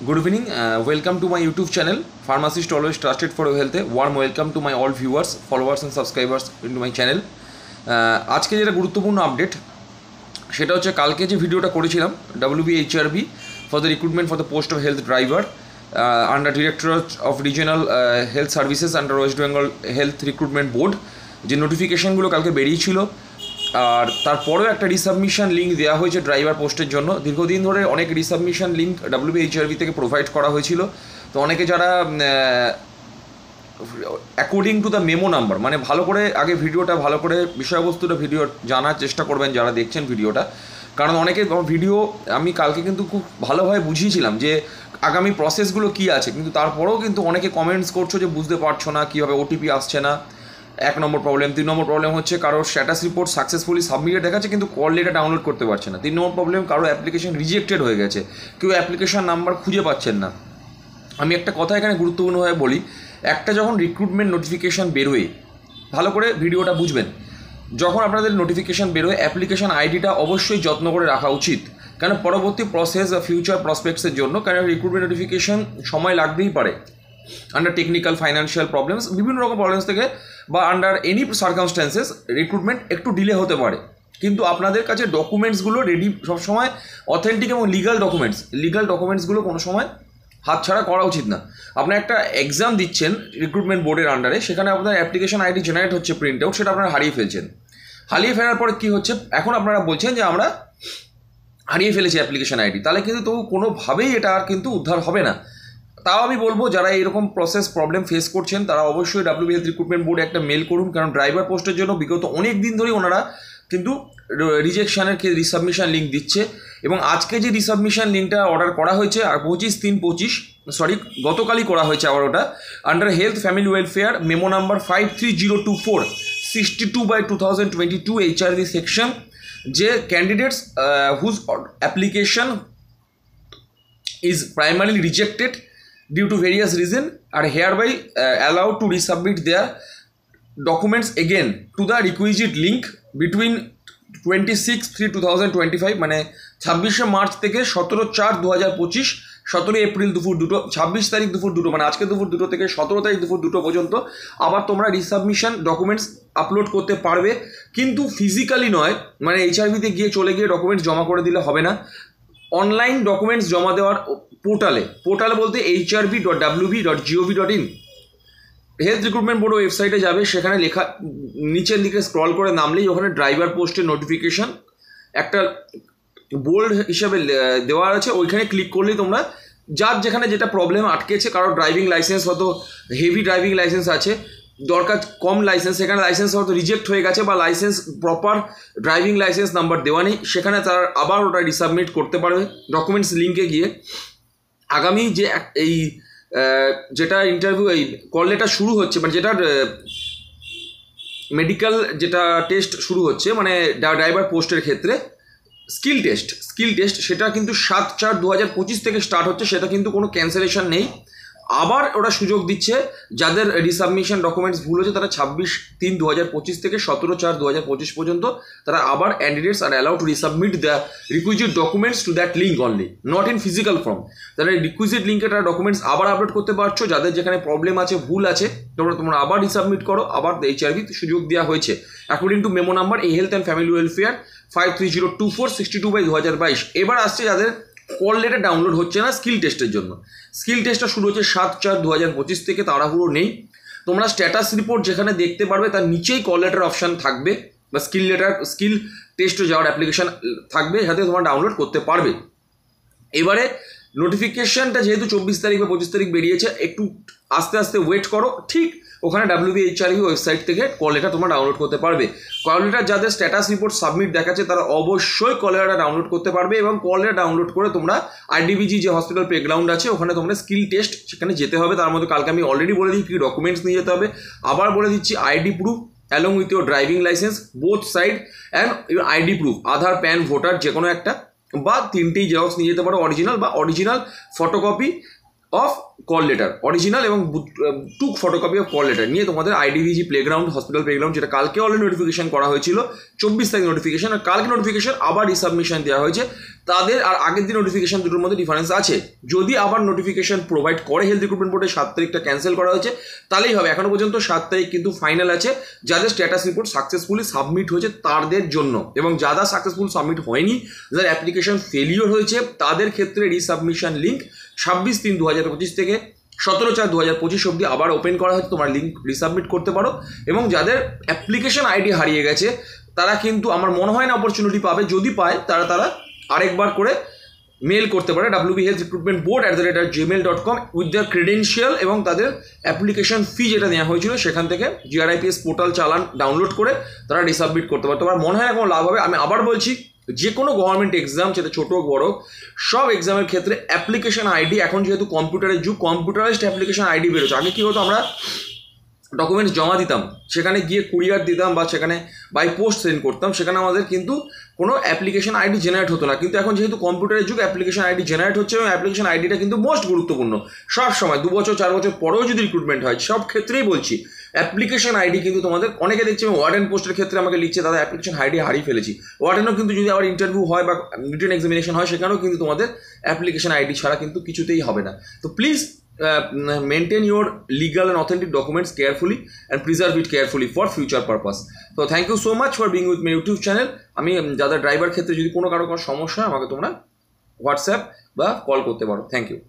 Good evening. Welcome to my YouTube channel. Pharmacist always trusted for your health. Warm welcome to my all viewers, followers and subscribers into my channel. আজকে যেটা গুরুত্বপূর্ণ update সেটা হচ্ছে কালকে যে ভিডিওটা করেছিলাম WBHRB for the recruitment for the post of health driver under directorate of regional health services under West Bengal health recruitment board, যে নোটিফিকেশানগুলো কালকে বেরিয়েছিল। আর তারপরেও একটা রিসাবমিশন লিঙ্ক দেওয়া হয়েছে ড্রাইভার পোস্টের জন্য। দীর্ঘদিন ধরে অনেক রিসাবমিশন লিঙ্ক WBHRB থেকে প্রোভাইড করা হয়েছিল। তো অনেকে যারা according to the memo number, মানে ভালো করে আগে ভিডিওটা ভালো করে বিষয়বস্তুটা ভিডিও জানার চেষ্টা করবেন যারা দেখছেন ভিডিওটা, কারণ অনেকে ভিডিও আমি কালকে কিন্তু খুব ভালোভাবে বুঝিয়েছিলাম যে আগামী প্রসেসগুলো কী আছে, কিন্তু তারপরেও কিন্তু অনেকে কমেন্টস করছো যে বুঝতে পারছো না, কীভাবে ওটিপি আসছে না, 1 নম্বর প্রবলেম। 3 নম্বর প্রবলেম হচ্ছে কারোর স্ট্যাটাস রিপোর্ট সাকসেসফুলি সাবমিটেড দেখাচ্ছে কিন্তু কল লেটার ডাউনলোড করতে পারছে না। 3 নম্বর প্রবলেম, কারো অ্যাপ্লিকেশন রিজেক্টেড হয়ে গেছে, কেউ অ্যাপ্লিকেশন নাম্বার খুঁজে পাচ্ছেন না। আমি একটা কথা এখানে গুরুত্বপূর্ণভাবে বলি, একটা যখন রিক্রুটমেন্ট নোটিফিকেশান বেরোয়, ভালো করে ভিডিওটা বুঝবেন, যখন আপনাদের নোটিফিকেশান বেরোয় অ্যাপ্লিকেশান আইডিটা অবশ্যই যত্ন করে রাখা উচিত, কারণ পরবর্তী প্রসেস বা ফিউচার প্রসপেক্টসের জন্য, কারণ রিক্রুটমেন্ট নোটিফিকেশান সময় লাগতেই পারে আন্ডার টেকনিক্যাল ফাইন্যান্সিয়াল প্রবলেমস, বিভিন্ন রকম প্রবলেমস থেকে বা আন্ডার এনি সার্কামস্ট্যান্সেস রিক্রুটমেন্ট একটু ডিলে হতে পারে। কিন্তু আপনাদের কাছে ডকুমেন্টসগুলো রেডি সবসময় অথেন্টিক এবং লিগাল ডকুমেন্টসগুলো কোনো সময় হাতছাড়া করা উচিত না। আপনার একটা এক্সাম দিচ্ছেন রিক্রুটমেন্ট বোর্ডের আন্ডারে, সেখানে আপনার অ্যাপ্লিকেশন আইডি জেনারেট হচ্ছে প্রিন্ট আউট, সেটা আপনারা হারিয়ে ফেলছেন। হারিয়ে ফেলার পরে কী হচ্ছে, এখন আপনারা বলছেন যে আমরা হারিয়ে ফেলেছি অ্যাপ্লিকেশন আইডি, তাহলে কিন্তু তবু কোনোভাবেই এটা আর কিন্তু উদ্ধার হবে না। তাও আমি বলবো যারা এরকম প্রবলেম ফেস করছেন তারা অবশ্যই WBH রিক্রুটমেন্ট বোর্ডে একটা মেল করুন, কারণ ড্রাইভার পোস্টের জন্য বিগত অনেক দিন ধরেই ওনারা কিন্তু রিজেকশানের রিসাবমিশন লিঙ্ক দিচ্ছে। এবং আজকে যে রিসাবমিশন লিঙ্কটা অর্ডার করা হয়েছে আর 25/3/25 গতকালই করা হয়েছে আবার, ওটা under health family welfare memo number 53024 62/2022 HRV section, যে candidates whose application is primarily rejected due to various reason are hereby allowed to resubmit their documents again to the requisite link between 26/3/2025 মানে 26শে March থেকে 17/4/2025, 17 April দুপুর 2টো, 26 তারিখ দুপুর 2টো, মানে আজকে দুপুর 2টো থেকে 17 তারিখ দুপুর 2টো পর্যন্ত আবার তোমরা রিসাবমিশন ডকুমেন্টস আপলোড করতে পারবে, কিন্তু ফিজিক্যালি নয়, মানে HRVতে চলে গিয়ে ডকুমেন্টস জমা করে দিলে হবে না। অনলাইন ডকুমেন্টস জমা দেওয়ার পোর্টালে বলতে hrb.wb.gov.in হেলথ রিক্রুটমেন্ট বোর্ড ওয়েবসাইটে যাবে, সেখানে লেখা নিচের দিকে স্ক্রল করে নামলেই ওখানে ড্রাইভার পোস্টের নোটিফিকেশান একটা বোল্ড হিসাবে দেওয়া আছে, ওইখানে ক্লিক করলেই তোমরা যার যেখানে যেটা প্রবলেম আটকেছে, কারোর ড্রাইভিং লাইসেন্স হয়তো হেভি ড্রাইভিং লাইসেন্স আছে, দরকার কম লাইসেন্স, সেখানে লাইসেন্স হয়তো রিজেক্ট হয়ে গেছে বা licence proper driving licence number দেওয়া নেই, সেখানে তারা আবার ওটা রিসাবমিট করতে পারবে ডকুমেন্টস লিঙ্কে গিয়ে। আগামী যে এই যেটা ইন্টারভিউ এই কল লেটার শুরু হচ্ছে, মানে যেটা মেডিকেল যেটা টেস্ট শুরু হচ্ছে, মানে ড্রাইভার পোস্টের ক্ষেত্রে স্কিল টেস্ট সেটা কিন্তু 7/4/2025 থেকে স্টার্ট হচ্ছে, সেটা কিন্তু কোনো ক্যান্সেলেশন নেই। আবার ওরা সুযোগ দিচ্ছে যাদের রিসাবমিশন ডকুমেন্টস ভুল হচ্ছে তারা 26/3/2025 থেকে 17/4/2025 পর্যন্ত তারা আবার candidates are allowed to resubmit the requisite documents to that link only, not in physical form. তারা রিকুইজিট লিঙ্কে তারা ডকুমেন্টস আবার আপলোড করতে পারছো, যাদের যেখানে প্রবলেম আছে, ভুল আছে, তোমরা আবার রিসাবমিট করো, আবার HRV সুযোগ দেওয়া হয়েছে অ্যাকর্ডিং টু মেমো নাম্বার এই হেলথ অ্যান্ড ফ্যামিলি ওয়েলফেয়ার 53024 62/2022। এবার আসছে যাদের কল লেটার ডাউনলোড হচ্ছে না স্কিল টেস্টের জন্য। স্কিল টেস্টটা শুরু হচ্ছে 7/4/2025 থেকে, তাড়াহুড়ো নেই। তোমরা স্ট্যাটাস রিপোর্ট যেখানে দেখতে পারবে তার নিচেই কল লেটার অপশান থাকবে বা স্কিল টেস্টে যাওয়ার অ্যাপ্লিকেশান থাকবে, যাতে তোমরা ডাউনলোড করতে পারবে। এবারে নোটিফিকেশানটা যেহেতু 24 তারিখ বা 25 তারিখ বেরিয়েছে, একটু আস্তে আস্তে ওয়েট করো, ঠিক ওখানে WBHRB ওয়েবসাইট থেকে কল লেটার তোমরা ডাউনলোড করতে পারবে। কল লেটার যাদের স্ট্যাটাস রিপোর্ট সাবমিট দেখাচ্ছে তারা অবশ্যই কল লেটারটা ডাউনলোড করতে পারবে, এবং কল লেটার ডাউনলোড করে তোমরা IDBG যে হসপিটাল প্লেগ্রাউন্ড আছে ওখানে তোমরা স্কিল টেস্ট সেখানে যেতে হবে। তার মধ্যে কালকে আমি অলরেডি বলে দিই কী ডকুমেন্টস নিয়ে যেতে হবে, আবার বলে দিচ্ছি ID proof along with your driving licence both side and your ID proof, Aadhaar, pan, voter যে কোনো একটা বা 3টেই জেরক্স নিয়ে যেতে পারো, original photocopy of call letter, original এবং 2 ফটোকপি অফ কল লেটার নিয়ে তোমাদের IDBG প্লেগ্রাউন্ড হসপিটাল প্লেগ্রাউন্ড, যেটা কালকে অলরেডি নোটিফিকেশন করা হয়েছিল 24 তারিখ নোটিফিকেশন, আর কালকে নোটিফিকেশন আবার রিসাবমিশন দেওয়া হয়েছে, তাদের আর আগের দিন নোটিফিকেশন দুটোর মধ্যে ডিফারেন্স আছে। যদি আবার নোটিফিকেশন প্রোভাইড করে হেলথ রিক্রুটমেন্ট বোর্ডে 7 তারিখটা ক্যান্সেল করা হয়েছে তাহলেই হবে। এখনো পর্যন্ত 7 তারিখ কিন্তু ফাইনাল আছে, যাদের স্ট্যাটাস রিপোর্ট সাকসেসফুলি সাবমিট হয়েছে তাদের জন্য, এবং যারা সাকসেসফুল সাবমিট হয়নি, যাদের অ্যাপ্লিকেশন ফেলিওর হয়েছে তাদের ক্ষেত্রে রিসাবমিশন লিঙ্ক 26/3/2025 থেকে 17/4/2025 অবধি আবার ওপেন করা হয়েছে, তোমার লিঙ্ক রিসাবমিট করতে পারো। এবং যাদের অ্যাপ্লিকেশন আইডি হারিয়ে গেছে তারা কিন্তু আমার মনে হয় না অপরচুনিটি পাবে, যদি পায় তারা আরেকবার করে মেল করতে পারে wbhealthrecruitmentboard@gmail.com উইথ দ্য ক্রেডেনশিয়াল এবং তাদের অ্যাপ্লিকেশন ফি যেটা নেওয়া হয়েছিল সেখান থেকে GRIPS পোর্টাল চালান ডাউনলোড করে তারা রিসাবমিট করতে পারে। তোমার মনে হয় না কোনো লাভ হবে। আমি আবার বলছি, যে কোনো গভর্নমেন্ট এক্সাম, সেটা ছোটো হোক বড়, সব এক্সামের ক্ষেত্রে অ্যাপ্লিকেশন আইডি, এখন যেহেতু কম্পিউটারের যুগ, কম্পিউটারাইজড অ্যাপ্লিকেশন আইডি বেরোচ্ছে। আগে কী হতো, আমরা ডকুমেন্টস জমা দিতাম, সেখানে গিয়ে কুরিয়ার দিতাম বা সেখানে বাই পোস্ট সেন্ড করতাম, সেখানে আমাদের কিন্তু কোনো অ্যাপ্লিকেশন আইডি জেনারেট হতো না। কিন্তু এখন যেহেতু কম্পিউটারের যুগ, অ্যাপ্লিকেশন আইডি জেনারেট হচ্ছে, এবং অ্যাপ্লিকেশন আইডিটা কিন্তু মোস্ট গুরুত্বপূর্ণ সব সময়। 2 বছর 4 বছর পরেও যদি রিক্রুটমেন্ট হয়, সব ক্ষেত্রেই বলছি অ্যাপ্লিকেশন আইডি কিন্তু তোমাদের, অনেকে দেখছি ওয়ার্ডেন পোস্টের ক্ষেত্রে আমাকে লিখছে দাদা অ্যাপ্লিকেশন আইডি হারিয়ে ফেলেছি। ওয়ার্ডেনও কিন্তু যদি আবার ইন্টারভিউ হয় বা রিটেন এক্সামিনেশন হয়, সেখানেও কিন্তু তোমাদের অ্যাপ্লিকেশন আইডি ছাড়া কিন্তু কিছুতেই হবে না। তো please maintain your legal and authentic documents carefully and preserve it carefully for future purpose. So thank you so much for being with my YouTube channel. আমি যাদের ড্রাইভার ক্ষেত্রে যদি কারো সমস্যা, আমাকে তোমরা হোয়াটসঅ্যাপ বা কল করতে পারো। Thank you.